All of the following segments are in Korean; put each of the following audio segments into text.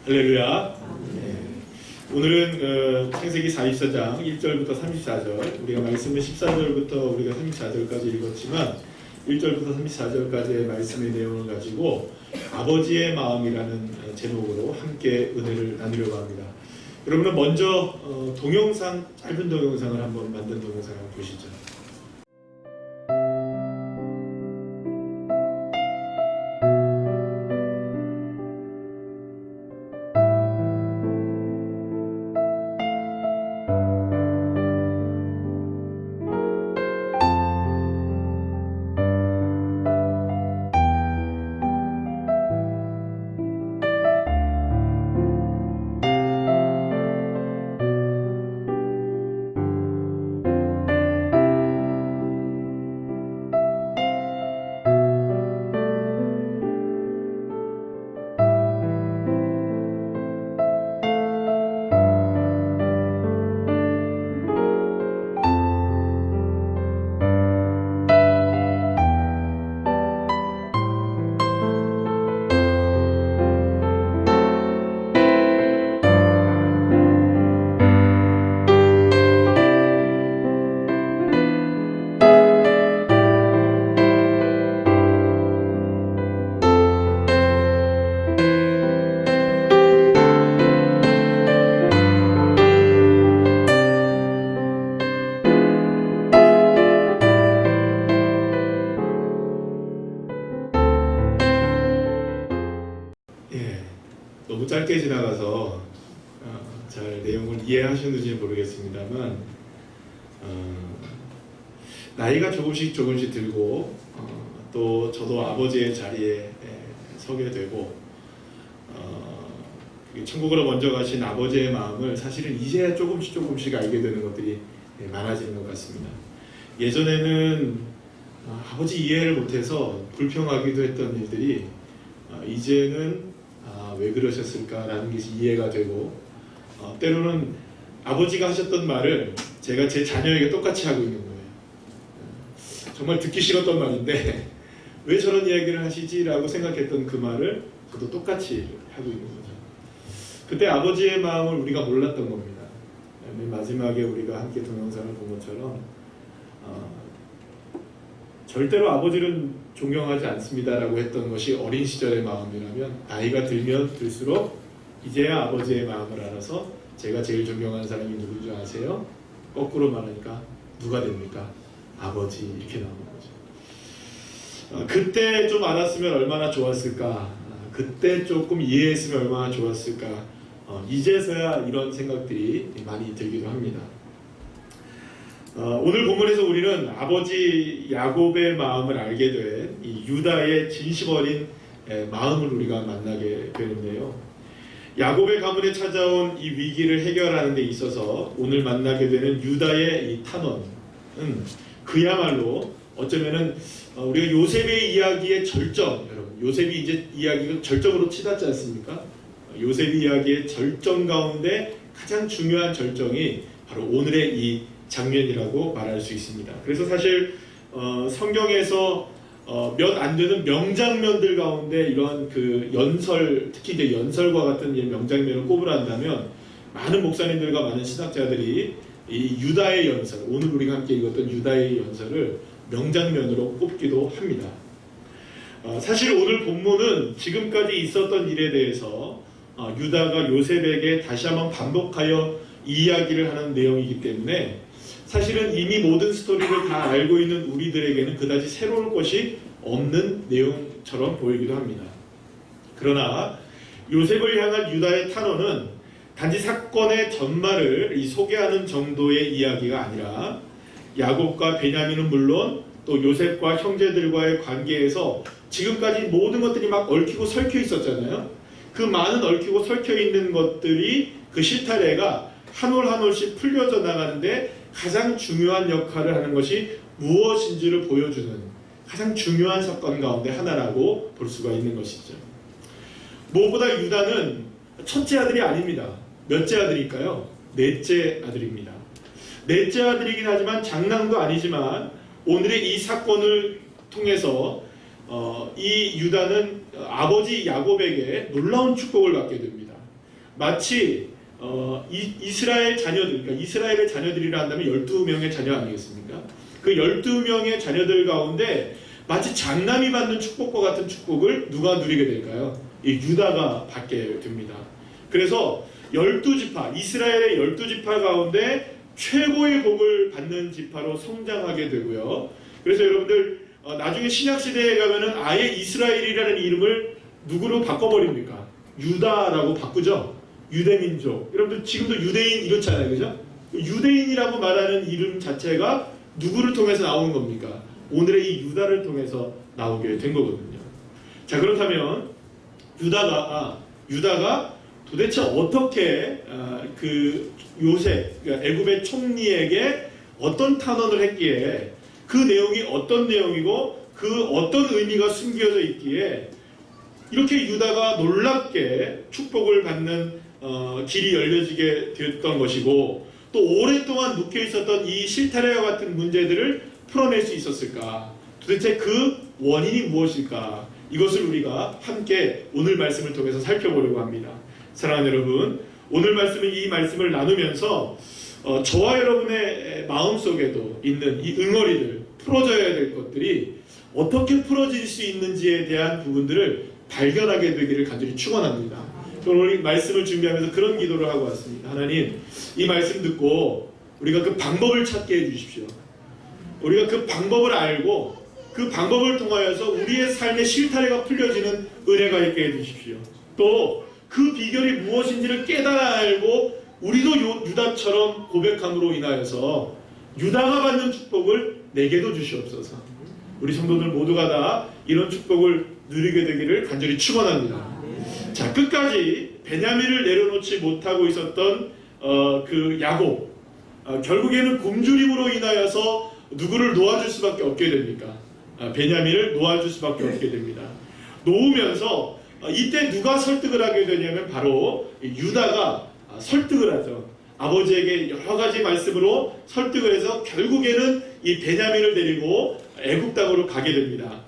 할렐루야. 네. 오늘은 창세기 44장 1절부터 34절, 우리가 말씀은 14절부터 우리가 34절까지 읽었지만 1절부터 34절까지의 말씀의 내용을 가지고 아버지의 마음이라는 제목으로 함께 은혜를 나누려고 합니다. 여러분은 먼저 동영상, 짧은 동영상을 한번 만든 동영상을 한번 보시죠. 너무 짧게 지나가서 잘 내용을 이해하셨는지 모르겠습니다만 나이가 조금씩 들고 또 저도 아버지의 자리에 서게 되고 천국으로 먼저 가신 아버지의 마음을 사실은 이제야 조금씩 알게 되는 것들이 많아지는 것 같습니다. 예전에는 아버지 이해를 못해서 불평하기도 했던 일들이 이제는 왜 그러셨을까라는 것이 이해가 되고 때로는 아버지가 하셨던 말을 제가 제 자녀에게 똑같이 하고 있는 거예요. 정말 듣기 싫었던 말인데 왜 저런 이야기를 하시지라고 생각했던 그 말을 저도 똑같이 하고 있는 거죠. 그때 아버지의 마음을 우리가 몰랐던 겁니다. 맨 마지막에 우리가 함께 동영상을 본 것처럼 절대로 아버지는 존경하지 않습니다라고 했던 것이 어린 시절의 마음이라면 나이가 들면 들수록 이제야 아버지의 마음을 알아서 제가 제일 존경하는 사람이 누구인 줄 아세요? 거꾸로 말하니까 누가 됩니까? 아버지 이렇게 나오는 거죠. 그때 좀 알았으면 얼마나 좋았을까? 그때 조금 이해했으면 얼마나 좋았을까? 이제서야 이런 생각들이 많이 들기도 합니다. 오늘 본문에서 우리는 아버지 야곱의 마음을 알게 된 이 유다의 진심 어린 마음을 우리가 만나게 되는데요. 야곱의 가문에 찾아온 이 위기를 해결하는 데 있어서 오늘 만나게 되는 유다의 이 탄원은 그야말로 어쩌면은 우리가 요셉의 이야기의 절정, 여러분 요셉이 이제 이야기가 절정으로 치닫지 않습니까? 요셉 이야기의 절정 가운데 가장 중요한 절정이 바로 오늘의 이 장면이라고 말할 수 있습니다. 그래서 사실 성경에서 몇 안 되는 명장면들 가운데 이런 그 연설, 특히 이제 연설과 같은 명장면을 꼽으란다면 많은 목사님들과 많은 신학자들이 이 유다의 연설, 오늘 우리가 함께 읽었던 유다의 연설을 명장면으로 꼽기도 합니다. 사실 오늘 본문은 지금까지 있었던 일에 대해서 유다가 요셉에게 다시 한번 반복하여 이야기를 하는 내용이기 때문에 사실은 이미 모든 스토리를 다 알고 있는 우리들에게는 그다지 새로울 것이 없는 내용처럼 보이기도 합니다. 그러나 요셉을 향한 유다의 탄원은 단지 사건의 전말을 소개하는 정도의 이야기가 아니라 야곱과 베냐민은 물론 또 요셉과 형제들과의 관계에서 지금까지 모든 것들이 막 얽히고 설켜 있었잖아요. 그 많은 얽히고 설켜 있는 것들이 그 실타래가 한 올 한 올씩 풀려져 나가는데 가장 중요한 역할을 하는 것이 무엇인지를 보여주는 가장 중요한 사건 가운데 하나라고 볼 수가 있는 것이죠. 무엇보다 유다는 첫째 아들이 아닙니다. 몇째 아들일까요? 넷째 아들입니다. 넷째 아들이긴 하지만 장남도 아니지만 오늘의 이 사건을 통해서 이 유다는 아버지 야곱에게 놀라운 축복을 받게 됩니다. 마치 이스라엘 자녀들, 그러니까 이스라엘의 자녀들이라 한다면 12명의 자녀 아니겠습니까? 그 12명의 자녀들 가운데 마치 장남이 받는 축복과 같은 축복을 누가 누리게 될까요? 이 유다가 받게 됩니다. 그래서 12지파, 이스라엘의 12지파 가운데 최고의 복을 받는 지파로 성장하게 되고요. 그래서 여러분들 나중에 신약시대에 가면은 아예 이스라엘이라는 이름을 누구로 바꿔버립니까? 유다라고 바꾸죠. 유대민족. 여러분들 지금도 유대인 이렇잖아요. 그죠? 유대인이라고 말하는 이름 자체가 누구를 통해서 나오는 겁니까? 오늘의 이 유다를 통해서 나오게 된 거거든요. 자, 그렇다면 유다가 도대체 어떻게 그 요셉, 그러니까 애굽의 총리에게 어떤 탄원을 했기에 그 내용이 어떤 내용이고 그 어떤 의미가 숨겨져 있기에 이렇게 유다가 놀랍게 축복을 받는 길이 열려지게 되었던 것이고 또 오랫동안 묵혀 있었던 이 실타래와 같은 문제들을 풀어낼 수 있었을까? 도대체 그 원인이 무엇일까? 이것을 우리가 함께 오늘 말씀을 통해서 살펴보려고 합니다. 사랑하는 여러분, 오늘 말씀은 이 말씀을 나누면서 저와 여러분의 마음속에도 있는 이 응어리들, 풀어져야 될 것들이 어떻게 풀어질 수 있는지에 대한 부분들을 발견하게 되기를 간절히 축원합니다. 오늘 말씀을 준비하면서 그런 기도를 하고 왔습니다. 하나님, 이 말씀 듣고 우리가 그 방법을 찾게 해주십시오. 우리가 그 방법을 알고 그 방법을 통하여서 우리의 삶의 실타래가 풀려지는 은혜가 있게 해주십시오. 또 그 비결이 무엇인지를 깨달아 알고 우리도 유다처럼 고백함으로 인하여서 유다가 받는 축복을 내게도 주시옵소서. 우리 성도들 모두가 다 이런 축복을 누리게 되기를 간절히 축원합니다. 자, 끝까지 베냐민을 내려놓지 못하고 있었던 그 야곱, 결국에는 굶주림으로 인하여서 누구를 놓아줄 수밖에 없게 됩니까? 베냐민을 놓아줄 수밖에 없게 됩니다. 놓으면서 이때 누가 설득을 하게 되냐면 바로 유다가 설득을 하죠. 아버지에게 여러 가지 말씀으로 설득을 해서 결국에는 이 베냐민을 데리고 애굽 땅으로 가게 됩니다.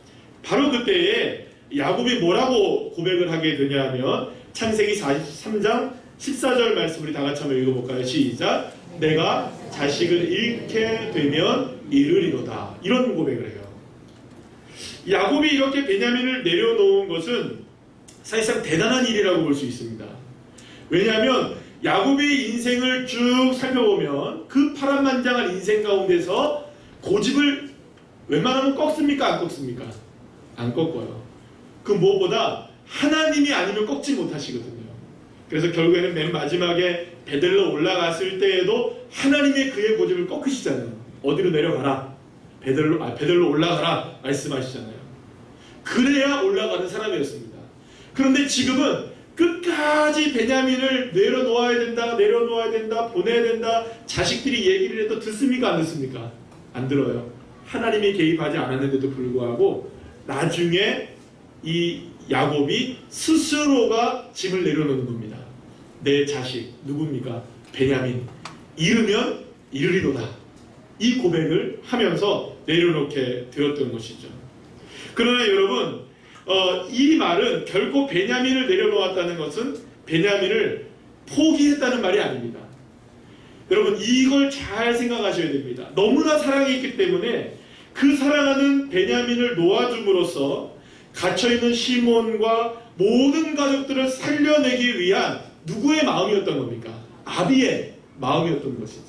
바로 그때에 야곱이 뭐라고 고백을 하게 되냐면 창세기 43장 14절 말씀 우리 다 같이 한번 읽어볼까요? 시작. 내가 자식을 잃게 되면 이르리로다. 이런 고백을 해요. 야곱이 이렇게 베냐민을 내려놓은 것은 사실상 대단한 일이라고 볼 수 있습니다. 왜냐하면 야곱의 인생을 쭉 살펴보면 그 파란만장한 인생 가운데서 고집을 웬만하면 꺾습니까? 안 꺾습니까? 안 꺾어요. 그 무엇보다 하나님이 아니면 꺾지 못하시거든요. 그래서 결국에는 맨 마지막에 베들로 올라갔을 때에도 하나님의 그의 고집을 꺾으시잖아요. 어디로 내려가라. 베들로 올라가라 말씀하시잖아요. 그래야 올라가는 사람이었습니다. 그런데 지금은 끝까지 베냐민을 내려놓아야 된다, 보내야 된다, 자식들이 얘기를 해도 듣습니까? 안 듣습니까? 안 들어요. 하나님이 개입하지 않았는데도 불구하고 나중에 이 야곱이 스스로가 짐을 내려놓는 겁니다. 내 자식 누굽니까? 베냐민. 잃으면 이르리로다. 이 고백을 하면서 내려놓게 되었던 것이죠. 그러나 여러분, 이 말은 결코 베냐민을 내려놓았다는 것은 베냐민을 포기했다는 말이 아닙니다. 여러분, 이걸 잘 생각하셔야 됩니다. 너무나 사랑했기 때문에 그 사랑하는 베냐민을 놓아줌으로써 갇혀있는 시몬과 모든 가족들을 살려내기 위한 누구의 마음이었던 겁니까? 아비의 마음이었던 것이죠.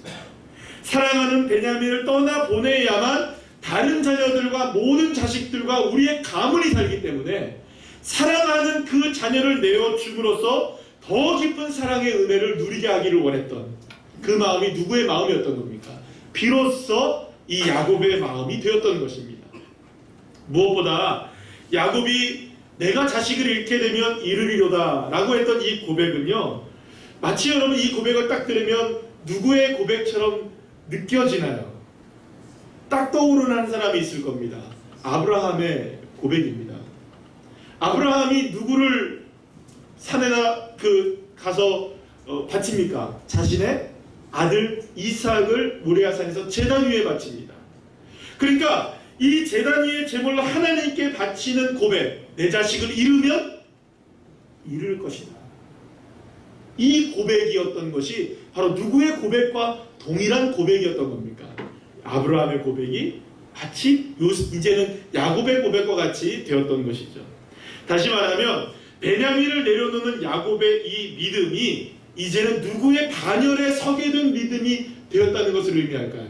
사랑하는 베냐민을 떠나 보내야만 다른 자녀들과 모든 자식들과 우리의 가문이 살기 때문에 사랑하는 그 자녀를 내어줌으로써 더 깊은 사랑의 은혜를 누리게 하기를 원했던 그 마음이 누구의 마음이었던 겁니까? 비로소 이 야곱의 마음이 되었던 것입니다. 무엇보다 야곱이 내가 자식을 잃게 되면 이르리로다 라고 했던 이 고백은요, 마치 여러분 이 고백을 딱 들으면 누구의 고백처럼 느껴지나요? 딱 떠오르는 한 사람이 있을 겁니다. 아브라함의 고백입니다. 아브라함이 누구를 산에다 가서 바칩니까? 자신의 아들 이삭을 모리아산에서 제단 위에 바칩니다. 그러니까 이 제단 위에 제물로 하나님께 바치는 고백, 내 자식을 잃으면 잃을 것이다. 이 고백이었던 것이 바로 누구의 고백과 동일한 고백이었던 겁니까? 아브라함의 고백이 마치 이제는 야곱의 고백과 같이 되었던 것이죠. 다시 말하면 베냐민을 내려놓는 야곱의 이 믿음이 이제는 누구의 반열에 서게 된 믿음이 되었다는 것을 의미할까요?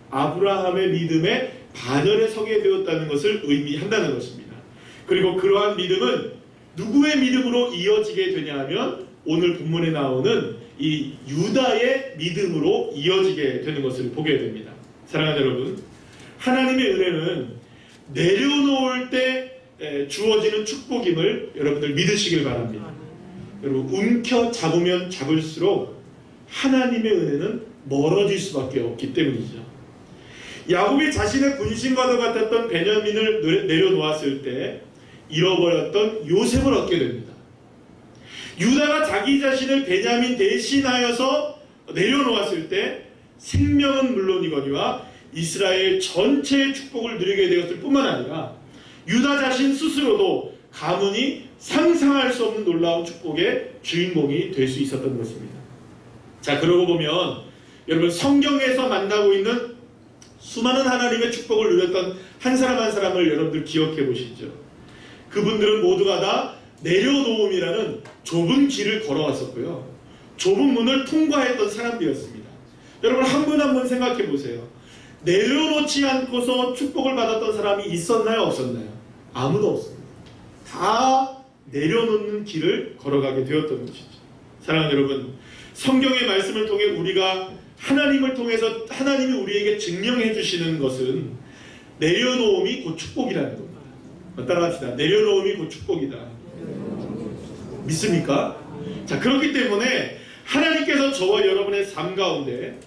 아브라함의 믿음에 반열에 서게 되었다는 것을 의미한다는 것입니다. 그리고 그러한 믿음은 누구의 믿음으로 이어지게 되냐 하면 오늘 본문에 나오는 이 유다의 믿음으로 이어지게 되는 것을 보게 됩니다. 사랑하는 여러분, 하나님의 은혜는 내려놓을 때 주어지는 축복임을 여러분들 믿으시길 바랍니다. 여러분, 움켜 잡으면 잡을수록 하나님의 은혜는 멀어질 수밖에 없기 때문이죠. 야곱이 자신의 분신과도 같았던 베냐민을 내려놓았을 때 잃어버렸던 요셉을 얻게 됩니다. 유다가 자기 자신을 베냐민 대신하여서 내려놓았을 때 생명은 물론이거니와 이스라엘 전체의 축복을 누리게 되었을 뿐만 아니라 유다 자신 스스로도 가문이 상상할 수 없는 놀라운 축복의 주인공이 될 수 있었던 것입니다. 자, 그러고 보면 여러분, 성경에서 만나고 있는 수많은 하나님의 축복을 누렸던 한 사람 한 사람을 여러분들 기억해 보시죠. 그분들은 모두가 다 내려놓음이라는 좁은 길을 걸어왔었고요. 좁은 문을 통과했던 사람들이었습니다. 여러분, 한 분 한 분 생각해 보세요. 내려놓지 않고서 축복을 받았던 사람이 있었나요? 없었나요? 아무도 없습니다. 다 내려놓는 길을 걸어가게 되었던 것이죠. 사랑하는 여러분, 성경의 말씀을 통해 우리가 하나님을 통해서 하나님이 우리에게 증명해 주시는 것은 내려놓음이 곧 축복이라는 겁니다. 따라합시다. 내려놓음이 곧 축복이다. 믿습니까? 자, 그렇기 때문에 하나님께서 저와 여러분의 삶 가운데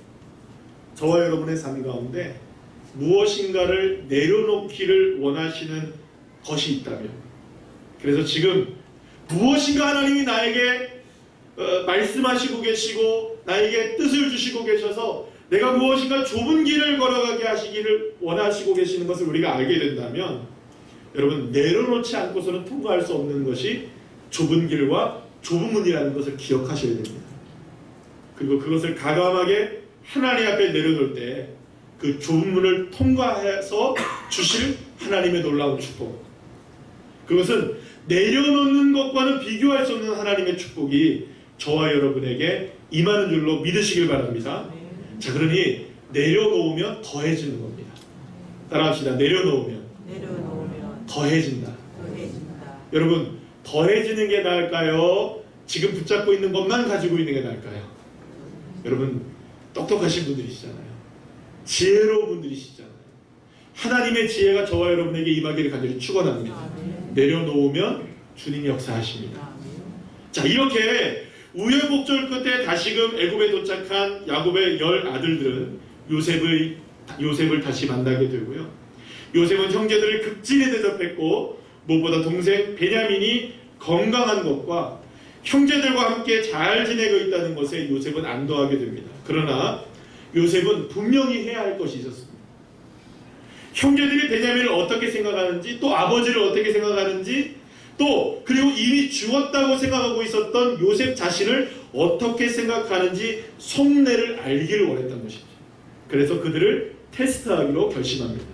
무엇인가를 내려놓기를 원하시는 것이 있다면, 그래서 지금 무엇인가 하나님이 나에게 말씀하시고 계시고 나에게 뜻을 주시고 계셔서 내가 무엇인가 좁은 길을 걸어가게 하시기를 원하시고 계시는 것을 우리가 알게 된다면, 여러분, 내려놓지 않고서는 통과할 수 없는 것이 좁은 길과 좁은 문이라는 것을 기억하셔야 됩니다. 그리고 그것을 과감하게 하나님 앞에 내려놓을 때 그 좁은 문을 통과해서 주실 하나님의 놀라운 축복, 그것은 내려놓는 것과는 비교할 수 없는 하나님의 축복이 저와 여러분에게 임하는 줄로 믿으시길 바랍니다. 자, 그러니 내려놓으면 더해지는 겁니다. 따라합시다. 내려놓으면 더해진다. 여러분, 더해지는 게 나을까요? 지금 붙잡고 있는 것만 가지고 있는 게 나을까요? 여러분, 똑똑하신 분들이시잖아요. 지혜로운 분들이시잖아요. 하나님의 지혜가 저와 여러분에게 임하기를 간절히 축원합니다. 내려놓으면 주님이 역사하십니다. 자, 이렇게 우여곡절 끝에 다시금 애굽에 도착한 야곱의 10 아들들은 요셉을 다시 만나게 되고요. 요셉은 형제들을 극진히 대접했고 무엇보다 동생 베냐민이 건강한 것과 형제들과 함께 잘 지내고 있다는 것에 요셉은 안도하게 됩니다. 그러나 요셉은 분명히 해야 할 것이 있었습니다. 형제들이 베냐민을 어떻게 생각하는지, 또 아버지를 어떻게 생각하는지, 또 그리고 이미 죽었다고 생각하고 있었던 요셉 자신을 어떻게 생각하는지 속내를 알기를 원했던 것이죠. 그래서 그들을 테스트하기로 결심합니다.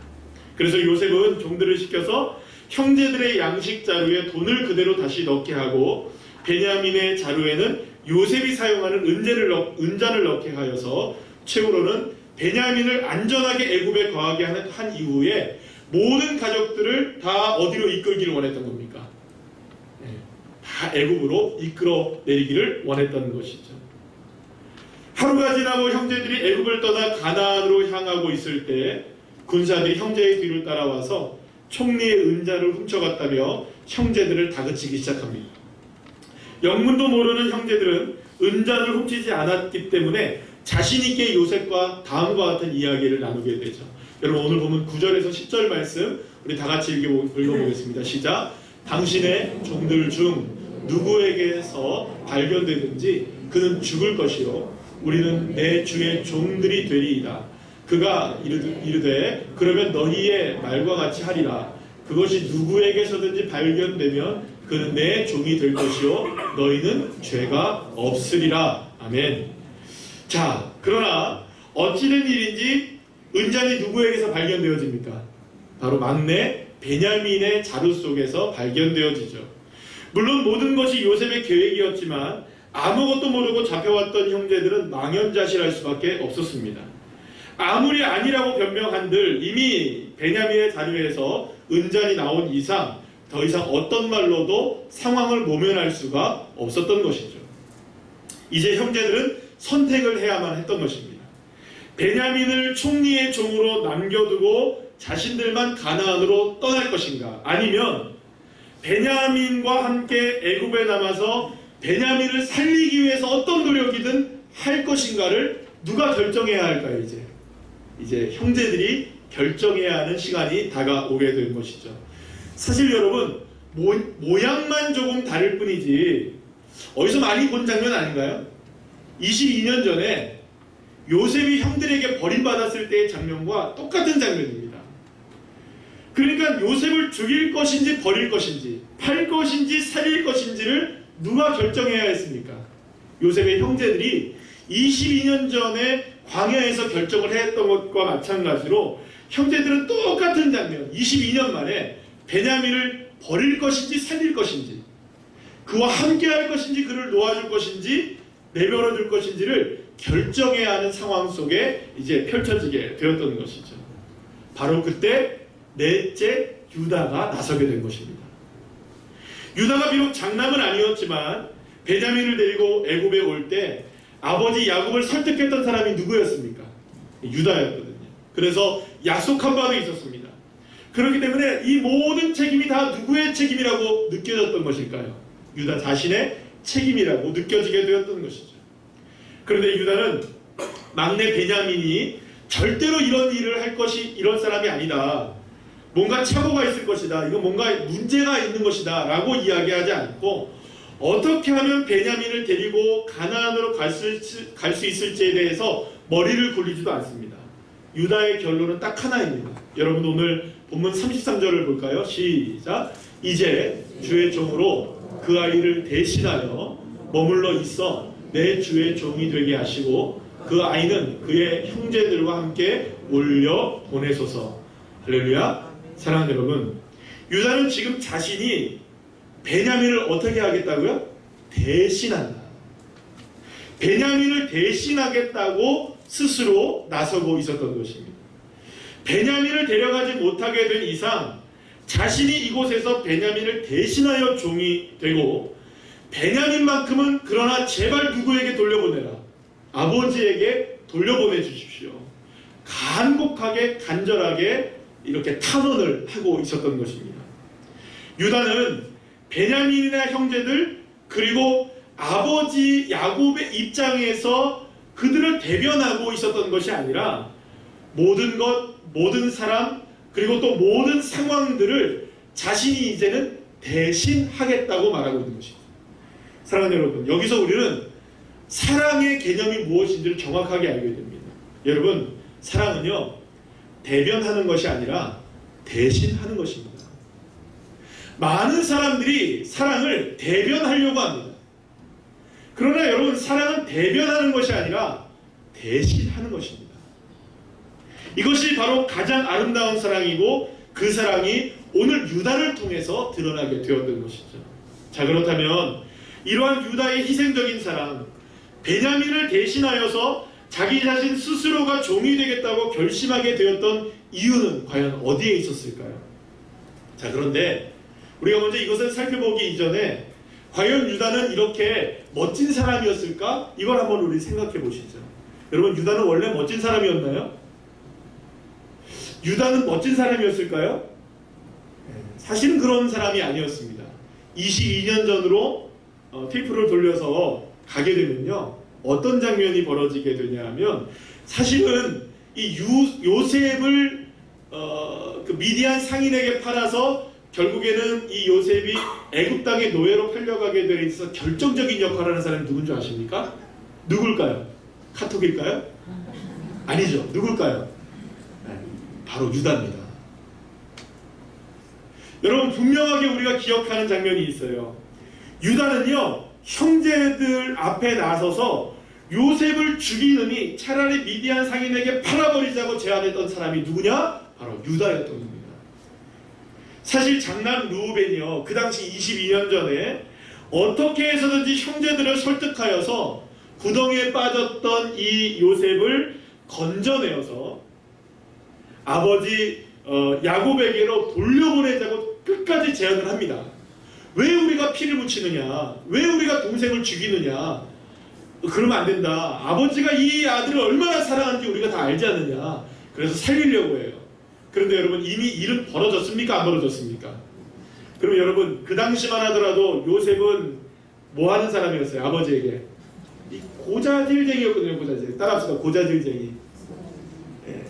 그래서 요셉은 종들을 시켜서 형제들의 양식 자루에 돈을 그대로 다시 넣게 하고 베냐민의 자루에는 요셉이 사용하는 은잔을 넣게 하여서 최후로는 베냐민을 안전하게 애굽에 거하게 한 이후에 모든 가족들을 다 어디로 이끌기를 원했던 겁니까? 다 애굽으로 이끌어 내리기를 원했던 것이죠. 하루가 지나고 형제들이 애굽을 떠나 가나안으로 향하고 있을 때 군사들이 형제의 뒤를 따라와서 총리의 은잔을 훔쳐갔다며 형제들을 다그치기 시작합니다. 영문도 모르는 형제들은 은잔을 훔치지 않았기 때문에 자신있게 요셉과 다음과 같은 이야기를 나누게 되죠. 여러분, 오늘 보면 9절에서 10절 말씀 우리 다같이 읽어보겠습니다. 시작. 당신의 종들 중 누구에게서 발견되든지 그는 죽을 것이요 우리는 내 주의 종들이 되리이다. 그가 이르되 그러면 너희의 말과 같이 하리라. 그것이 누구에게서든지 발견되면 그는 내 종이 될 것이요 너희는 죄가 없으리라. 아멘. 자, 그러나 어찌된 일인지 은잔이 누구에게서 발견되어집니까? 바로 막내 베냐민의 자루 속에서 발견되어지죠. 물론 모든 것이 요셉의 계획이었지만 아무것도 모르고 잡혀왔던 형제들은 망연자실할 수밖에 없었습니다. 아무리 아니라고 변명한들 이미 베냐민의 자료에서 은잔이 나온 이상 더 이상 어떤 말로도 상황을 모면할 수가 없었던 것이죠. 이제 형제들은 선택을 해야만 했던 것입니다. 베냐민을 총리의 종으로 남겨두고 자신들만 가나안으로 떠날 것인가, 아니면 베냐민과 함께 애굽에 남아서 베냐민을 살리기 위해서 어떤 노력이든 할 것인가를 누가 결정해야 할까요? 이제 형제들이 결정해야 하는 시간이 다가오게 된 것이죠. 사실 여러분, 모양만 조금 다를 뿐이지 어디서 많이 본 장면 아닌가요? 22년 전에 요셉이 형들에게 버림받았을 때의 장면과 똑같은 장면입니다. 그러니까 요셉을 죽일 것인지 버릴 것인지, 팔 것인지 살릴 것인지를 누가 결정해야 했습니까? 요셉의 형제들이 22년 전에 광야에서 결정을 했던 것과 마찬가지로 형제들은 똑같은 장면, 22년 만에 베냐민을 버릴 것인지 살릴 것인지, 그와 함께 할 것인지 그를 놓아줄 것인지 내버려 둘 것인지를 결정해야 하는 상황 속에 이제 펼쳐지게 되었던 것이죠. 바로 그때 넷째 유다가 나서게 된 것입니다. 유다가 비록 장남은 아니었지만 베냐민을 데리고 애굽에 올 때 아버지 야곱을 설득했던 사람이 누구였습니까? 유다였거든요. 그래서 약속한 바도 있었습니다. 그렇기 때문에 이 모든 책임이 다 누구의 책임이라고 느껴졌던 것일까요? 유다 자신의 책임이라고 느껴지게 되었던 것이죠. 그런데 유다는 막내 베냐민이 절대로 이런 일을 할 것이 이런 사람이 아니다, 뭔가 착오가 있을 것이다, 이거 뭔가 문제가 있는 것이다 라고 이야기하지 않고 어떻게 하면 베냐민을 데리고 가나안으로 갈 수 있을지에 대해서 머리를 굴리지도 않습니다. 유다의 결론은 딱 하나입니다. 여러분 오늘 본문 33절을 볼까요? 시작. 이제 주의 종으로 그 아이를 대신하여 머물러 있어 내 주의 종이 되게 하시고 그 아이는 그의 형제들과 함께 올려 보내소서. 할렐루야. 사랑하는 여러분, 유다는 지금 자신이 베냐민을 어떻게 하겠다고요? 대신한다. 베냐민을 대신하겠다고 스스로 나서고 있었던 것입니다. 베냐민을 데려가지 못하게 된 이상 자신이 이곳에서 베냐민을 대신하여 종이 되고, 베냐민만큼은 그러나 제발 누구에게 돌려보내라, 아버지에게 돌려보내 주십시오, 간곡하게 간절하게 이렇게 탄원을 하고 있었던 것입니다. 유다는 베냐민이나 형제들 그리고 아버지 야곱의 입장에서 그들을 대변하고 있었던 것이 아니라 모든 것, 모든 사람, 그리고 또 모든 상황들을 자신이 이제는 대신하겠다고 말하고 있는 것입니다. 사랑하는 여러분, 여기서 우리는 사랑의 개념이 무엇인지를 정확하게 알게 됩니다. 여러분, 사랑은요, 대변하는 것이 아니라 대신하는 것입니다. 많은 사람들이 사랑을 대변하려고 합니다. 그러나 여러분, 사랑은 대변하는 것이 아니라 대신하는 것입니다. 이것이 바로 가장 아름다운 사랑이고 그 사랑이 오늘 유다를 통해서 드러나게 되었던 것이죠. 자, 그렇다면 이러한 유다의 희생적인 사랑, 베냐민을 대신하여서 자기 자신 스스로가 종이 되겠다고 결심하게 되었던 이유는 과연 어디에 있었을까요? 자, 그런데 우리가 먼저 이것을 살펴보기 이전에 과연 유다는 이렇게 멋진 사람이었을까? 이걸 한번 우리 생각해 보시죠. 여러분, 유다는 원래 멋진 사람이었나요? 유다는 멋진 사람이었을까요? 사실은 그런 사람이 아니었습니다. 22년 전으로 테이프를 돌려서 가게 되면요, 어떤 장면이 벌어지게 되냐면, 사실은 이 요셉을 그 미디안 상인에게 팔아서 결국에는 이 요셉이 애굽 땅의 노예로 팔려가게 돼 있어서 결정적인 역할을 하는 사람이 누군지 아십니까? 누굴까요? 카톡일까요? 아니죠. 누굴까요? 바로 유다입니다. 여러분 분명하게 우리가 기억하는 장면이 있어요. 유다는요 형제들 앞에 나서서 요셉을 죽이느니 차라리 미디안 상인에게 팔아버리자고 제안했던 사람이 누구냐? 바로 유다였던 겁니다. 사실 장남 르우벤이요 그 당시 22년 전에 어떻게 해서든지 형제들을 설득하여서 구덩이에 빠졌던 이 요셉을 건져내어서 아버지 야곱에게로 돌려보내자고 끝까지 제안을 합니다. 왜 우리가 피를 묻히느냐? 왜 우리가 동생을 죽이느냐? 그러면 안 된다. 아버지가 이 아들을 얼마나 사랑하는지 우리가 다 알지 않느냐? 그래서 살리려고 해요. 그런데 여러분 이미 일은 벌어졌습니까? 안 벌어졌습니까? 그럼 여러분 그 당시만 하더라도 요셉은 뭐 하는 사람이었어요? 아버지에게 이 고자질쟁이였거든요. 고자질. 따라합시다. 고자질쟁이. 예.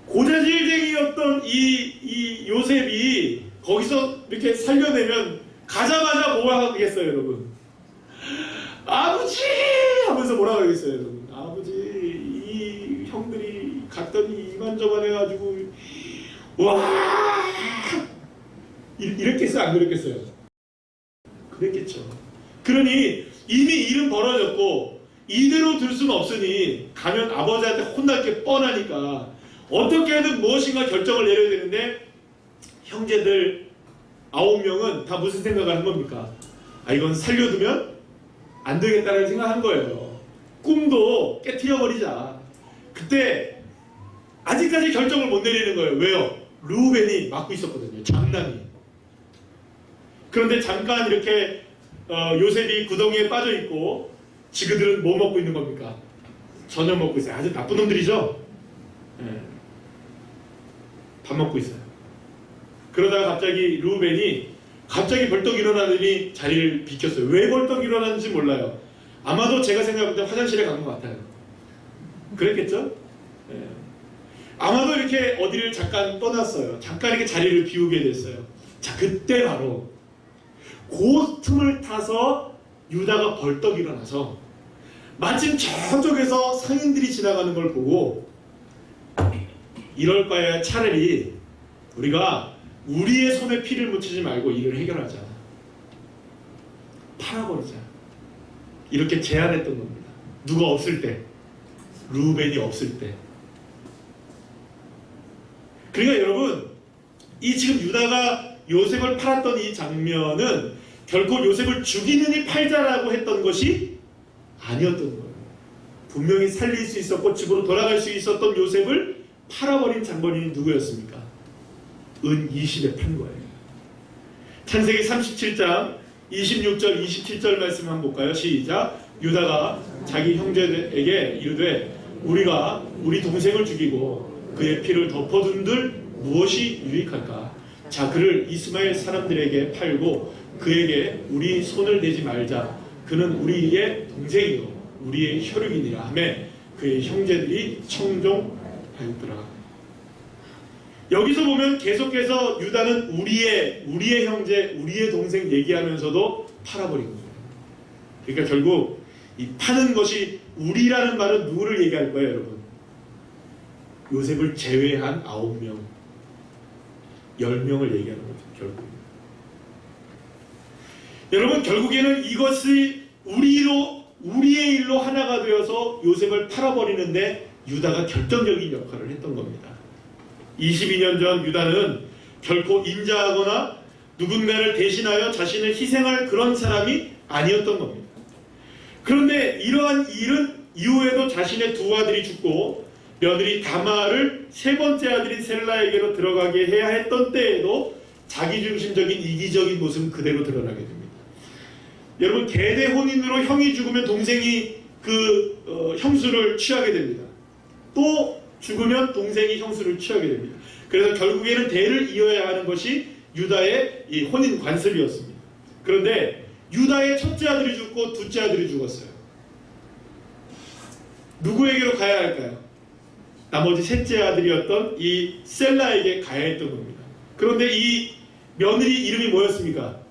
고자질쟁이였던 이 요셉이 거기서 이렇게 살려내면 가자마자 뭐라 하겠어요, 여러분? 아버지! 하면서 뭐라 하겠어요, 여러분? 아버지, 이 형들이 갔더니 이만저만 해가지고 와! 이랬겠어요, 안 그랬겠어요? 그랬겠죠. 그러니 이미 일은 벌어졌고 이대로 둘 수는 없으니 가면 아버지한테 혼날 게 뻔하니까 어떻게든 무엇인가 결정을 내려야 되는데 형제들 9명은 다 무슨 생각을 한 겁니까? 아 이건 살려두면 안 되겠다는 생각한 거예요. 꿈도 깨트려버리자. 그때 아직까지 결정을 못 내리는 거예요. 왜요? 르우벤이 맡고 있었거든요. 장남이. 그런데 잠깐 이렇게 요셉이 구덩이에 빠져있고 지그들은 뭐 먹고 있는 겁니까? 저녁 먹고 있어요. 아주 나쁜 놈들이죠? 네. 밥 먹고 있어요. 그러다가 갑자기 르우벤이 갑자기 벌떡 일어나더니 자리를 비켰어요. 왜 벌떡 일어났는지 몰라요. 아마도 제가 생각할 때 화장실에 간 것 같아요. 그랬겠죠? 네. 아마도 이렇게 어디를 잠깐 떠났어요. 잠깐 이렇게 자리를 비우게 됐어요. 자, 그때 바로 그 틈을 타서 유다가 벌떡 일어나서 마침 저쪽에서 상인들이 지나가는 걸 보고 이럴 바에야 차라리 우리가 우리의 손에 피를 묻히지 말고 일을 해결하자. 팔아버리자. 이렇게 제안했던 겁니다. 누가 없을 때. 르우벤이 없을 때. 그러니까 여러분 이 지금 유다가 요셉을 팔았던 이 장면은 결코 요셉을 죽이느니 팔자라고 했던 것이 아니었던 거예요. 분명히 살릴 수 있었고 집으로 돌아갈 수 있었던 요셉을 팔아버린 장본인이 누구였습니까? 은 20에 판 거예요. 창세기 37장 26절 27절 말씀 한번 볼까요? 시작. 유다가 자기 형제에게 이르되 우리가 우리 동생을 죽이고 그의 피를 덮어둔들 무엇이 유익할까? 자 그를 이스마엘 사람들에게 팔고 그에게 우리 손을 대지 말자. 그는 우리의 동생이요 우리의 혈육이니라 하며 그의 형제들이 청종하였더라. 여기서 보면 계속해서 유다는 우리의 형제, 우리의 동생 얘기하면서도 팔아버린 거예요. 그러니까 결국 이 파는 것이 우리라는 말은 누구를 얘기할 거예요, 여러분? 요셉을 제외한 9명, 10명을 얘기하는 거죠, 결국. 여러분, 결국에는 이것이 우리의 일로 하나가 되어서 요셉을 팔아버리는데 유다가 결정적인 역할을 했던 겁니다. 22년 전 유다는 결코 인자하거나 누군가를 대신하여 자신을 희생할 그런 사람이 아니었던 겁니다. 그런데 이러한 일은 이후에도 자신의 두 아들이 죽고 며느리 다마를 세 번째 아들인 셀라에게로 들어가게 해야 했던 때에도 자기중심적인 이기적인 모습은 그대로 드러나게 됩니다. 여러분 계대 혼인으로 형이 죽으면 동생이 형수를 취하게 됩니다. 또 죽으면 동생이 형수를 취하게 됩니다. 그래서 결국에는 대를 이어야 하는 것이 유다의 이 혼인 관습이었습니다. 그런데 유다의 첫째 아들이 죽고 둘째 아들이 죽었어요. 누구에게로 가야 할까요? 나머지 셋째 아들이었던 이 셀라에게 가야 했던 겁니다. 그런데 이 며느리 이름이 뭐였습니까?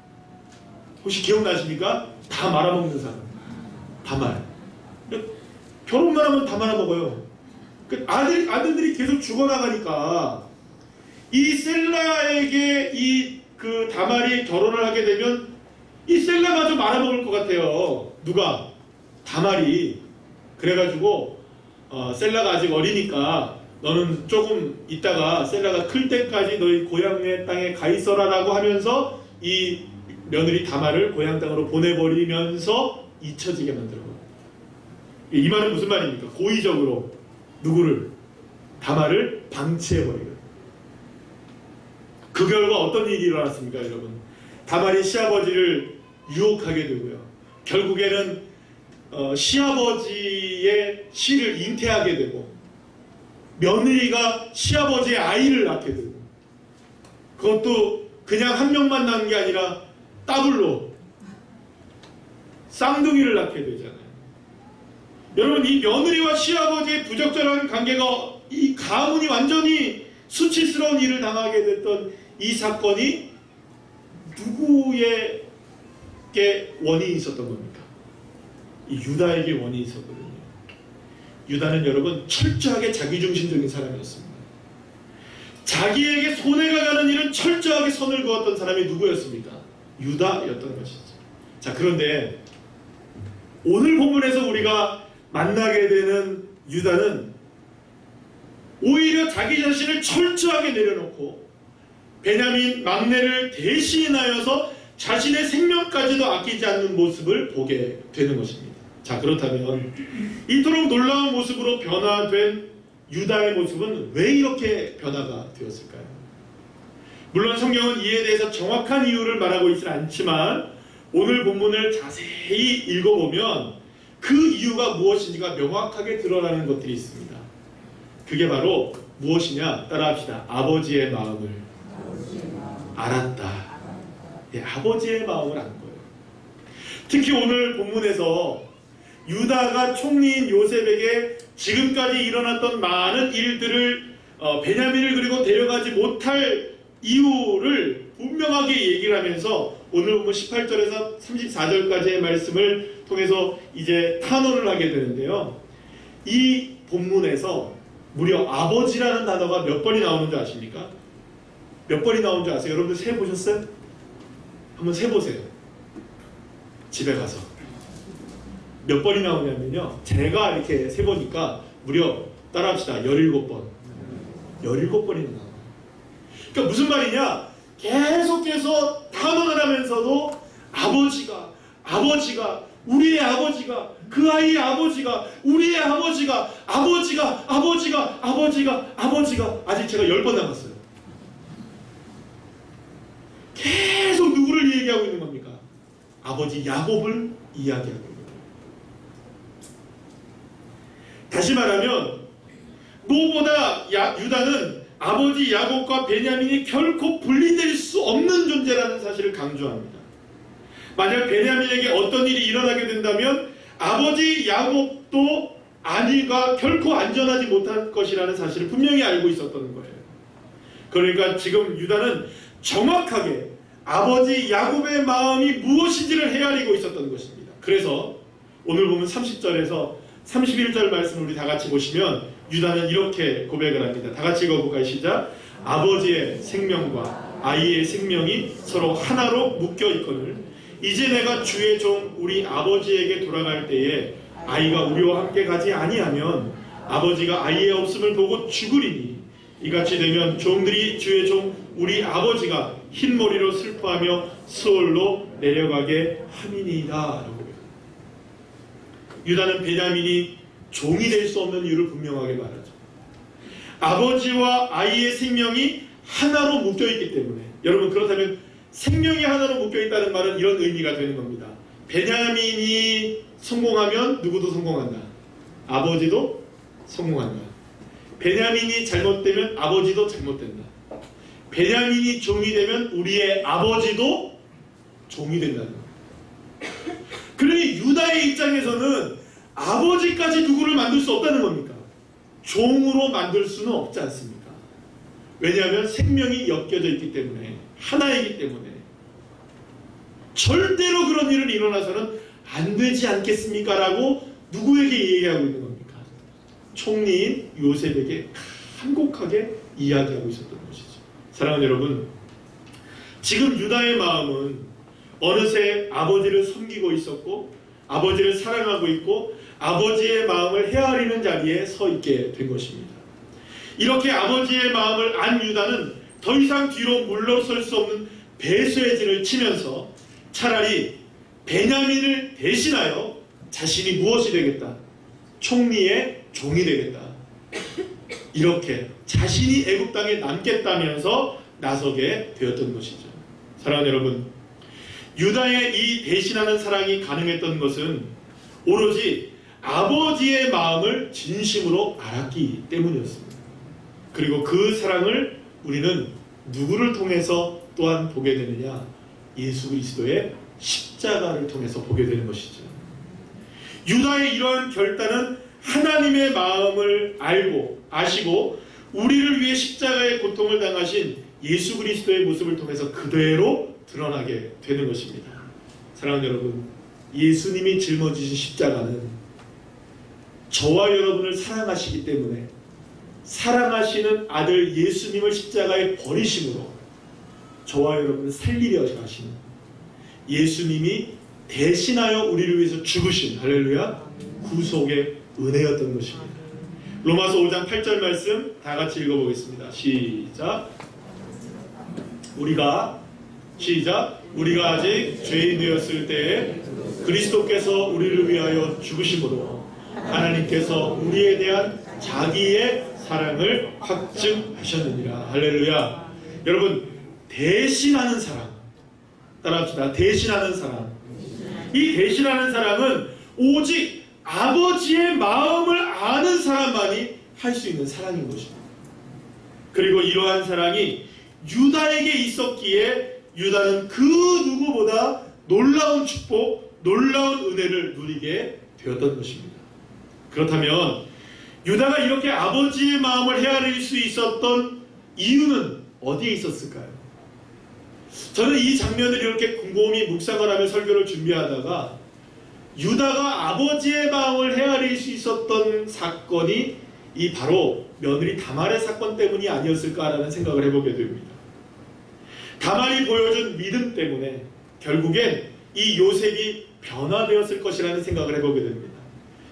혹시 기억나십니까? 다 말아먹는 사람. 다말. 결혼만 하면 다 말아먹어요. 아들들이 계속 죽어나가니까 이 셀라에게 그 다말이 결혼을 하게 되면 이 셀라마저 말아먹을 것 같아요. 누가? 다말이. 그래가지고 셀라가 아직 어리니까 너는 조금 있다가 셀라가 클 때까지 너희 고향의 땅에 가 있어라라고 하면서 이 며느리 다말을 고향 땅으로 보내버리면서 잊혀지게 만들어요. 이 말은 무슨 말입니까? 고의적으로 누구를? 다말을 방치해버리고. 그 결과 어떤 일이 일어났습니까, 여러분? 다말이 시아버지를 유혹하게 되고요. 결국에는 시아버지의 씨를 잉태하게 되고, 며느리가 시아버지의 아이를 낳게 되고, 그것도 그냥 한 명만 낳은 게 아니라 더블로 쌍둥이를 낳게 되잖아요. 여러분, 이 며느리와 시아버지의 부적절한 관계가, 이 가문이 완전히 수치스러운 일을 당하게 됐던 이 사건이 누구에게 원인이 있었던 겁니까? 이 유다에게 원인이 있었거든요. 유다는 여러분 철저하게 자기중심적인 사람이었습니다. 자기에게 손해가 가는 일은 철저하게 선을 그었던 사람이 누구였습니까? 유다였던 것이죠. 자, 그런데 오늘 본문에서 우리가 만나게 되는 유다는 오히려 자기 자신을 철저하게 내려놓고 베냐민 막내를 대신하여서 자신의 생명까지도 아끼지 않는 모습을 보게 되는 것입니다. 자, 그렇다면 이토록 놀라운 모습으로 변화된 유다의 모습은 왜 이렇게 변화가 되었을까요? 물론 성경은 이에 대해서 정확한 이유를 말하고 있지는 않지만 오늘 본문을 자세히 읽어보면 그 이유가 무엇인지가 명확하게 드러나는 것들이 있습니다. 그게 바로 무엇이냐? 따라합시다. 아버지의 마음을 알았다. 예, 아버지의 마음을 안 거예요. 특히 오늘 본문에서 유다가 총리인 요셉에게 지금까지 일어났던 많은 일들을 베냐민을 그리고 데려가지 못할 이유를 분명하게 얘기를 하면서 오늘 본문 18절에서 34절까지의 말씀을 통해서 이제 탄원을 하게 되는데요. 이 본문에서 무려 아버지라는 단어가 몇 번이 나오는 줄 아십니까? 몇 번이 나오는 줄 아세요? 여러분들 세보셨어요? 한번 세보세요. 집에 가서. 몇 번이 나오냐면요. 제가 이렇게 세보니까 무려 따라합시다. 17번. 17번이나 나와요. 그러니까 무슨 말이냐? 계속해서 탄원을 하면서도 아버지가 우리의 아버지가 그 아이의 아버지가 우리의 아버지가 아직 제가 10번 남았어요. 계속 누구를 얘기하고 있는 겁니까? 아버지 야곱을 이야기하고 있는 거예요. 다시 말하면 무엇보다 유다는 아버지 야곱과 베냐민이 결코 분리될 수 없는 존재라는 사실을 강조합니다. 만약 베냐민에게 어떤 일이 일어나게 된다면 아버지 야곱도 아니가 결코 안전하지 못할 것이라는 사실을 분명히 알고 있었던 거예요. 그러니까 지금 유다는 정확하게 아버지 야곱의 마음이 무엇인지를 헤아리고 있었던 것입니다. 그래서 오늘 보면 30절에서 31절 말씀을 우리 다 같이 보시면 유다는 이렇게 고백을 합니다. 다 같이 읽어볼까요? 시작. 아버지의 생명과 아이의 생명이 서로 하나로 묶여 있거늘 이제 내가 주의 종 우리 아버지에게 돌아갈 때에 아이가 우리와 함께 가지 아니하면 아버지가 아이의 없음을 보고 죽으리니 이같이 되면 종들이 주의 종 우리 아버지가 흰머리로 슬퍼하며 수월로 내려가게 함이니이다. 유다는 베냐민이 종이 될 수 없는 이유를 분명하게 말하죠. 아버지와 아이의 생명이 하나로 묶여있기 때문에. 여러분, 그렇다면 생명이 하나로 묶여있다는 말은 이런 의미가 되는 겁니다. 베냐민이 성공하면 누구도 성공한다. 아버지도 성공한다. 베냐민이 잘못되면 아버지도 잘못된다. 베냐민이 종이 되면 우리의 아버지도 종이 된다는 거예요. 그러니 유다의 입장에서는 아버지까지 누구를 만들 수 없다는 겁니까? 종으로 만들 수는 없지 않습니까? 왜냐하면 생명이 엮여져 있기 때문에, 하나이기 때문에 절대로 그런 일은 일어나서는 안 되지 않겠습니까? 라고 누구에게 얘기하고 있는 겁니까? 총리인 요셉에게 간곡하게 이야기하고 있었던 것이죠. 사랑하는 여러분, 지금 유다의 마음은 어느새 아버지를 섬기고 있었고 아버지를 사랑하고 있고 아버지의 마음을 헤아리는 자리에 서 있게 된 것입니다. 이렇게 아버지의 마음을 안 유다는 더 이상 뒤로 물러설 수 없는 배수의 진을 치면서 차라리 베냐민을 대신하여 자신이 무엇이 되겠다? 총리의 종이 되겠다. 이렇게 자신이 애굽 땅에 남겠다면서 나서게 되었던 것이죠. 사랑하는 여러분, 유다의 이 대신하는 사랑이 가능했던 것은 오로지 아버지의 마음을 진심으로 알았기 때문이었습니다. 그리고 그 사랑을 우리는 누구를 통해서 또한 보게 되느냐? 예수 그리스도의 십자가를 통해서 보게 되는 것이죠. 유다의 이러한 결단은 하나님의 마음을 알고 아시고 우리를 위해 십자가의 고통을 당하신 예수 그리스도의 모습을 통해서 그대로 드러나게 되는 것입니다. 사랑하는 여러분, 예수님이 짊어지신 십자가는 저와 여러분을 사랑하시기 때문에 사랑하시는 아들 예수님을 십자가에 버리심으로 저와 여러분을 살리려 하시는 예수님이 대신하여 우리를 위해서 죽으신 할렐루야 구속의 은혜였던 것입니다. 로마서 5장 8절 말씀 다 같이 읽어보겠습니다. 시작. 우리가 아직 죄인 되었을 때에 그리스도께서 우리를 위하여 죽으심으로 하나님께서 우리에 대한 자기의 사랑을 확증하셨느니라. 할렐루야. 여러분, 대신하는 사랑 따라합시다. 대신하는 사랑. 이 대신하는 사랑은 오직 아버지의 마음을 아는 사람만이 할 수 있는 사랑인 것입니다. 그리고 이러한 사랑이 유다에게 있었기에 유다는 그 누구보다 놀라운 축복, 놀라운 은혜를 누리게 되었던 것입니다. 그렇다면 유다가 이렇게 아버지의 마음을 헤아릴 수 있었던 이유는 어디에 있었을까요? 저는 이 장면을 이렇게 곰곰이 묵상을 하며 설교를 준비하다가 유다가 아버지의 마음을 헤아릴 수 있었던 사건이 이 바로 며느리 다말의 사건 때문이 아니었을까라는 생각을 해보게 됩니다. 다말이 보여준 믿음 때문에 결국엔 이 요셉이 변화되었을 것이라는 생각을 해보게 됩니다.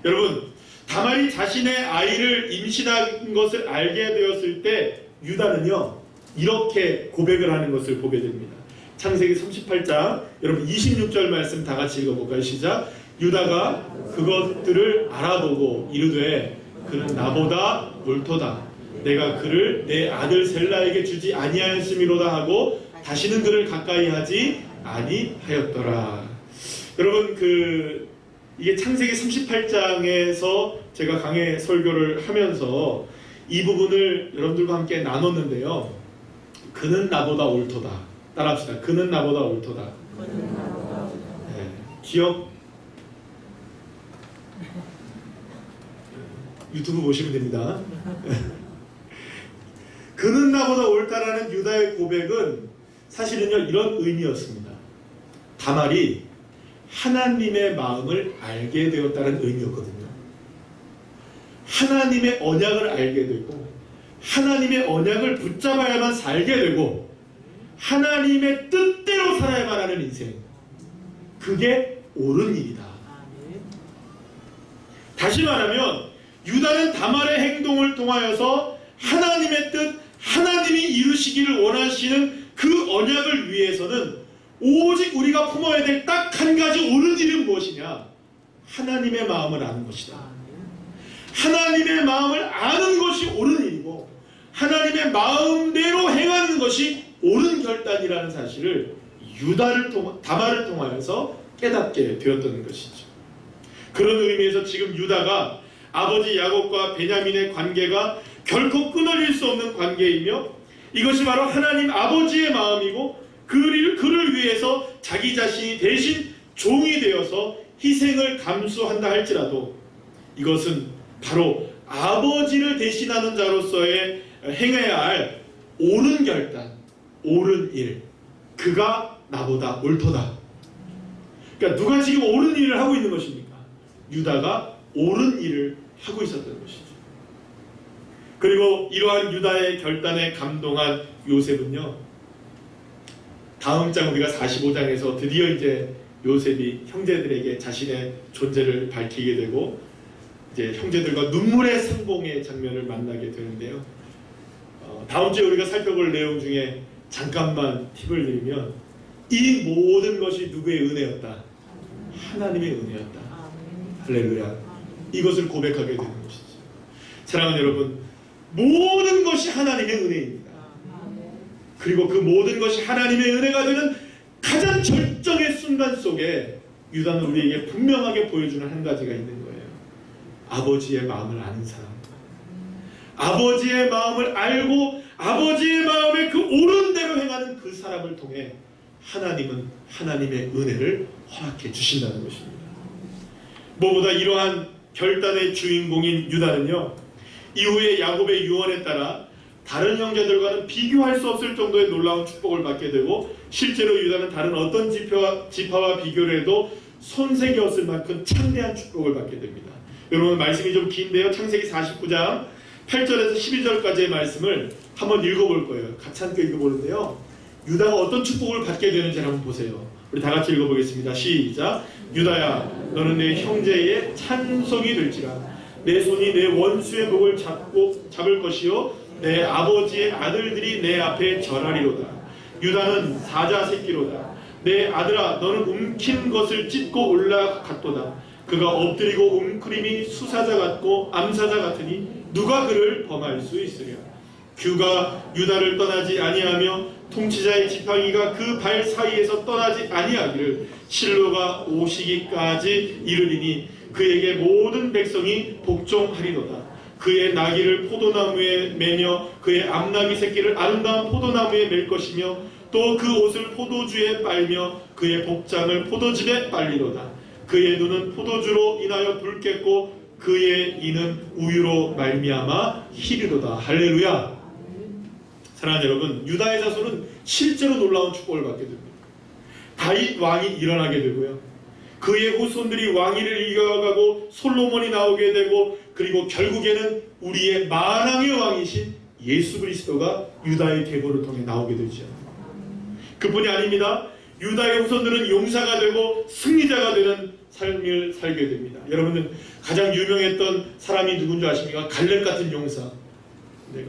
여러분, 다말이 자신의 아이를 임신한 것을 알게 되었을 때 유다는요 이렇게 고백을 하는 것을 보게 됩니다. 창세기 38장 여러분 26절 말씀 다 같이 읽어볼까요? 시작. 유다가 그것들을 알아보고 이르되 그는 나보다 옳도다. 내가 그를 내 아들 셀라에게 주지 아니하였음이로다 하고 다시는 그를 가까이 하지 아니하였더라. 여러분, 이게 창세기 38장에서 제가 강해 설교를 하면서 이 부분을 여러분들과 함께 나눴는데요. 그는 나보다 옳도다. 따라합시다. 그는 나보다 옳도다. 네, 기억 유튜브 보시면 됩니다. 그는 나보다 옳다라는 유다의 고백은 사실은요 이런 의미였습니다. 다말이 하나님의 마음을 알게 되었다는 의미였거든요. 하나님의 언약을 알게 되고 하나님의 언약을 붙잡아야만 살게 되고 하나님의 뜻대로 살아야만 하는 인생, 그게 옳은 일이다. 다시 말하면 유다는 다말의 행동을 통하여서 하나님의 뜻, 하나님이 이루시기를 원하시는 그 언약을 위해서는 오직 우리가 품어야 될 딱 한 가지 옳은 일은 무엇이냐? 하나님의 마음을 아는 것이다. 하나님의 마음을 아는 것이 옳은 일이고 하나님의 마음대로 행하는 것이 옳은 결단이라는 사실을 다말을 통하여서 깨닫게 되었던 것이죠. 그런 의미에서 지금 유다가 아버지 야곱과 베냐민의 관계가 결코 끊어질 수 없는 관계이며 이것이 바로 하나님 아버지의 마음이고 그를 위해서 자기 자신이 대신 종이 되어서 희생을 감수한다 할지라도 이것은 바로 아버지를 대신하는 자로서의 행해야 할 옳은 결단, 옳은 일, 그가 나보다 옳도다. 그러니까 누가 지금 옳은 일을 하고 있는 것입니까? 유다가 옳은 일을 하고 있었던 것이죠. 그리고 이러한 유다의 결단에 감동한 요셉은요, 다음 장 우리가 45장에서 드디어 이제 요셉이 형제들에게 자신의 존재를 밝히게 되고 이제 형제들과 눈물의 상봉의 장면을 만나게 되는데요. 다음 주에 우리가 살펴볼 내용 중에 잠깐만 팁을 드리면, 이 모든 것이 누구의 은혜였다? 하나님의 은혜였다. 할렐루야. 이것을 고백하게 되는 것이죠. 사랑하는 여러분, 모든 것이 하나님의 은혜입니다. 그리고 그 모든 것이 하나님의 은혜가 되는 가장 절정의 순간 속에 유다는 우리에게 분명하게 보여주는 한 가지가 있는 거예요. 아버지의 마음을 아는 사람, 아버지의 마음을 알고 아버지의 마음에 그 옳은 대로 행하는 그 사람을 통해 하나님은 하나님의 은혜를 허락해 주신다는 것입니다. 무엇보다 이러한 결단의 주인공인 유다는요, 이후에 야곱의 유언에 따라 다른 형제들과는 비교할 수 없을 정도의 놀라운 축복을 받게 되고, 실제로 유다는 다른 어떤 지파와 비교를 해도 손색이었을 만큼 창대한 축복을 받게 됩니다. 여러분, 말씀이 좀 긴데요, 창세기 49장 8절에서 12절까지의 말씀을 한번 읽어볼 거예요. 같이 함께 읽어보는데요, 유다가 어떤 축복을 받게 되는지 한번 보세요. 우리 다 같이 읽어보겠습니다. 시작. 유다야, 너는 내 형제의 찬송이 될지라. 내 손이 내 원수의 목을 잡을 것이요, 내 아버지의 아들들이 내 앞에 절하리로다. 유다는 사자 새끼로다. 내 아들아, 너는 움킨 것을 찢고 올라갔도다. 그가 엎드리고 웅크림이 수사자 같고 암사자 같으니 누가 그를 범할 수 있으랴. 규가 유다를 떠나지 아니하며 통치자의 지팡이가 그 발 사이에서 떠나지 아니하기를 실로가 오시기까지 이르리니 그에게 모든 백성이 복종하리로다. 그의 나귀를 포도나무에 매며 그의 암나귀 새끼를 아름다운 포도나무에 맬 것이며 또 그 옷을 포도주에 빨며 그의 복장을 포도즙에 빨리로다. 그의 눈은 포도주로 인하여 붉겠고 그의 이는 우유로 말미암아 희리로다. 할렐루야. 사랑하는 여러분, 유다의 자손은 실제로 놀라운 축복을 받게 됩니다. 다윗 왕이 일어나게 되고요, 그의 후손들이 왕위를 이어가고 솔로몬이 나오게 되고, 그리고 결국에는 우리의 만왕의 왕이신 예수 그리스도가 유다의 계보를 통해 나오게 되죠. 그뿐이 아닙니다. 유다의 후손들은 용사가 되고 승리자가 되는 삶을 살게 됩니다. 여러분은 가장 유명했던 사람이 누군지 아십니까? 갈렙 같은 용사. 내가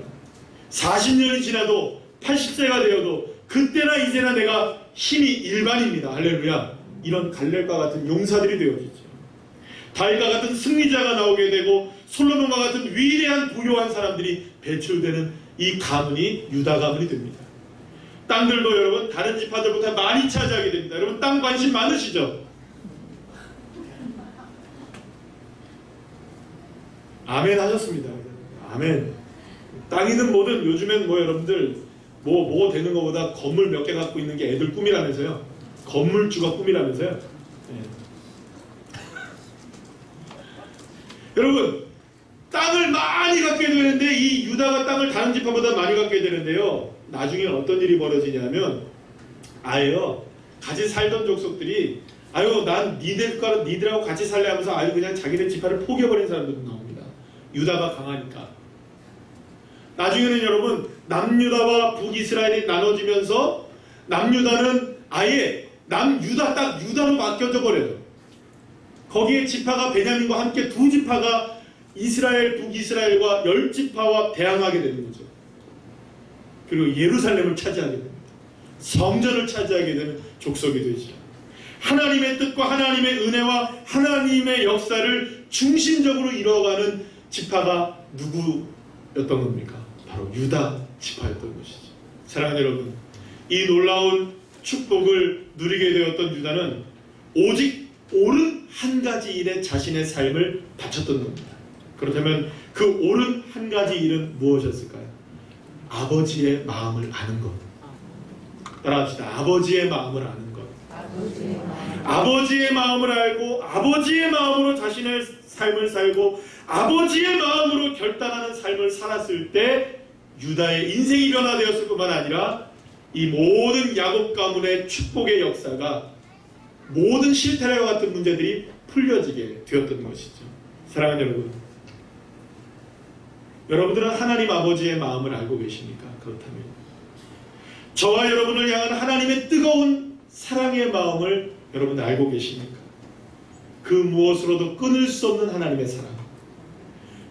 40년이 지나도 80세가 되어도 그때나 이제나 내가 힘이 일반입니다. 할렐루야. 이런 갈렙과 같은 용사들이 되어지죠. 다윗과 같은 승리자가 나오게 되고 솔로몬과 같은 위대한 부요한 사람들이 배출되는 이 가문이 유다 가문이 됩니다. 땅들도 여러분 다른 지파들보다 많이 차지하게 됩니다. 여러분 땅 관심 많으시죠? 아멘 하셨습니다. 아멘. 땅이든 뭐든 요즘엔 뭐 여러분들 뭐 되는 것보다 건물 몇 개 갖고 있는 게 애들 꿈이라면서요. 건물주가 꿈이라면서요. 네. 여러분 땅을 많이 갖게 되는데 이 유다가 땅을 다른 지파보다 많이 갖게 되는데요, 나중에 어떤 일이 벌어지냐면 아예요, 같이 살던 족속들이 아유 난 니들하고 같이 살래 하면서 아유 그냥 자기네 지파를 포기해버린 사람들도 나옵니다. 유다가 강하니까. 나중에는 여러분 남유다와 북이스라엘이 나눠지면서 남유다는 아예 남유다 딱 유다로 바뀌어져 버려요. 거기에 지파가 베냐민과 함께 두 지파가 이스라엘 북이스라엘과 10지파와 대항하게 되는 거죠. 그리고 예루살렘을 차지하게 됩니다. 성전을 차지하게 되는 족속이 되죠. 하나님의 뜻과 하나님의 은혜와 하나님의 역사를 중심적으로 이루어가는 지파가 누구였던 겁니까? 바로 유다 지파였던 것이죠. 사랑하는 여러분, 이 놀라운 축복을 누리게 되었던 유다는 오직 옳은 한 가지 일에 자신의 삶을 바쳤던 겁니다. 그렇다면 그 옳은 한 가지 일은 무엇이었을까요? 아버지의 마음을 아는 것. 따라합시다. 아버지의 마음을 아는 것. 아버지의 마음을 알고 아버지의 마음으로 자신의 삶을 살고 아버지의 마음으로 결단하는 삶을 살았을 때 유다의 인생이 변화되었을 뿐만 아니라 이 모든 야곱 가문의 축복의 역사가 모든 실패와 같은 문제들이 풀려지게 되었던 것이죠. 사랑하는 여러분, 여러분들은 하나님 아버지의 마음을 알고 계십니까? 그렇다면 저와 여러분을 향한 하나님의 뜨거운 사랑의 마음을 여러분 알고 계십니까? 그 무엇으로도 끊을 수 없는 하나님의 사랑,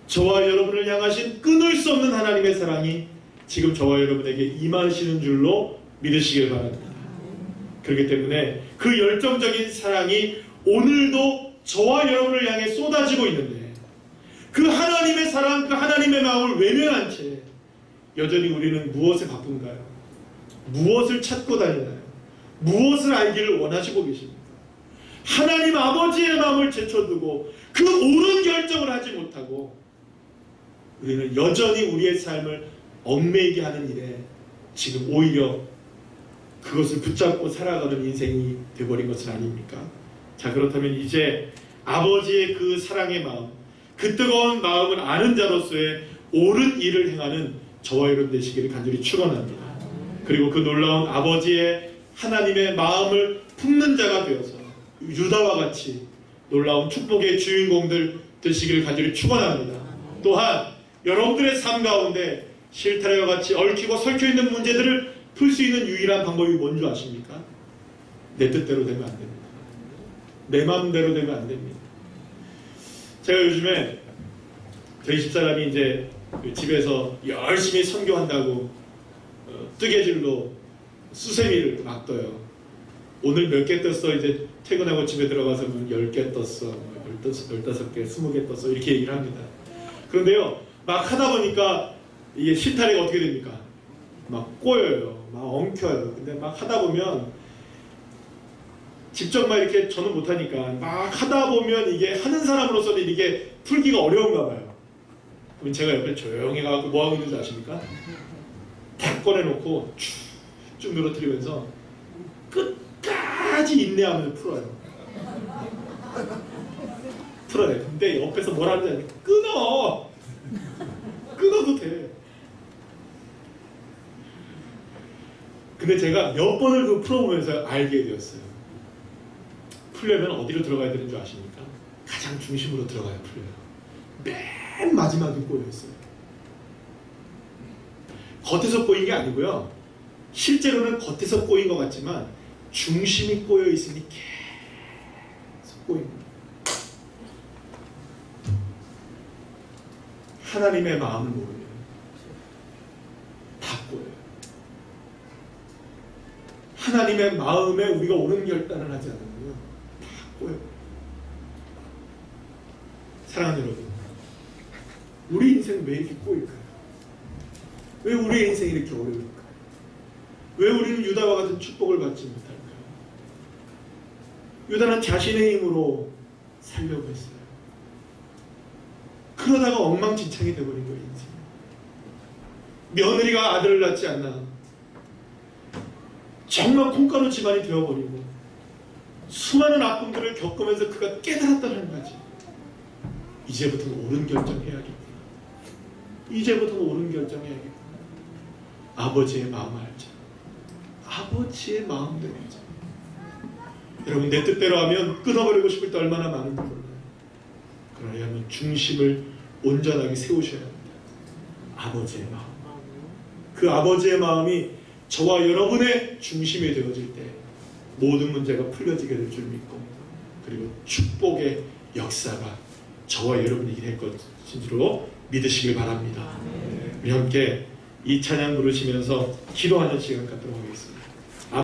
저와 여러분을 향하신 끊을 수 없는 하나님의 사랑이 지금 저와 여러분에게 임하시는 줄로 믿으시길 바랍니다. 그렇기 때문에 그 열정적인 사랑이 오늘도 저와 여러분을 향해 쏟아지고 있는데, 그 하나님의 사랑, 그 하나님의 마음을 외면한 채 여전히 우리는 무엇에 바쁜가요? 무엇을 찾고 다니나요? 무엇을 알기를 원하시고 계십니까? 하나님 아버지의 마음을 제쳐두고 그 옳은 결정을 하지 못하고 우리는 여전히 우리의 삶을 얽매이게 하는 일에 지금 오히려 그것을 붙잡고 살아가는 인생이 되어버린 것은 아닙니까? 자, 그렇다면 이제 아버지의 그 사랑의 마음, 그 뜨거운 마음을 아는 자로서의 옳은 일을 행하는 저와 여러분 되시기를 간절히 축원합니다. 그리고 그 놀라운 아버지의 하나님의 마음을 품는 자가 되어서 유다와 같이 놀라운 축복의 주인공들 되시기를 간절히 축원합니다. 또한 여러분들의 삶 가운데 실타래와 같이 얽히고 설켜있는 문제들을 풀 수 있는 유일한 방법이 뭔 줄 아십니까? 내 뜻대로 되면 안 됩니다. 내 마음대로 되면 안 됩니다. 제가 요즘에 저희 집사람이 이제 집에서 열심히 선교한다고 뜨개질로 수세미를 막 떠요. 오늘 몇 개 떴어? 이제 퇴근하고 집에 들어가서는 10개 떴어, 15개, 20개 떴어, 이렇게 얘기를 합니다. 그런데요, 막 하다 보니까 이게 실타래가 어떻게 됩니까? 막 꼬여요, 막 엉켜요. 근데 막 하다 보면 직접 막 이렇게 저는 못하니까 막 하다 보면 이게 하는 사람으로서는 이게 풀기가 어려운가 봐요. 그럼 제가 옆에 조용히 가고 뭐 하고 있는지 아십니까? 다 꺼내놓고 쭉 늘어뜨리면서 끝까지 인내하면서 풀어요. 풀어요. 근데 옆에서 뭐라 하는지 끊어! 끊어도 돼. 근데 제가 몇 번을 그 풀어보면서 알게 되었어요. 풀려면 어디로 들어가야 되는 줄 아십니까? 가장 중심으로 들어가야 풀려요. 맨 마지막에 꼬여있어요. 겉에서 꼬인 게 아니고요, 실제로는 겉에서 꼬인 것 같지만 중심이 꼬여있으니 계속 꼬입니다. 하나님의 마음을 모르면 다 꼬여요. 하나님의 마음에 우리가 옳은 결단을 하지 않으면 다 꼬여요. 사랑하는 여러분, 우리 인생 왜 이렇게 꼬일까요? 왜 우리의 인생이 이렇게 어려울까요? 왜 우리는 유다와 같은 축복을 받지 못할까요? 유다는 자신의 힘으로 살려고 했어요. 그러다가 엉망진창이 되어버린 거예요. 인생. 며느리가 아들을 낳지 않나, 정말 콩가루 집안이 되어버리고 수많은 아픔들을 겪으면서 그가 깨달았다는 거지. 이제부터는 옳은 결정해야겠구나. 이제부터는 옳은 결정해야겠구나. 아버지의 마음 알자. 아버지의 마음대로 하자. 여러분, 내 뜻대로 하면 끊어버리고 싶을 때 얼마나 많은지 몰라요. 그러려면 중심을 온전하게 세우셔야 합니다. 아버지의 마음. 그 아버지의 마음이 저와 여러분의 중심이 되어질 때 모든 문제가 풀려지게 될 줄 믿고, 그리고 축복의 역사가 저와 여러분에게 될 것인지로 믿으시길 바랍니다. 우리 함께 이 찬양 부르시면서 기도하는 시간 갖도록 하겠습니다.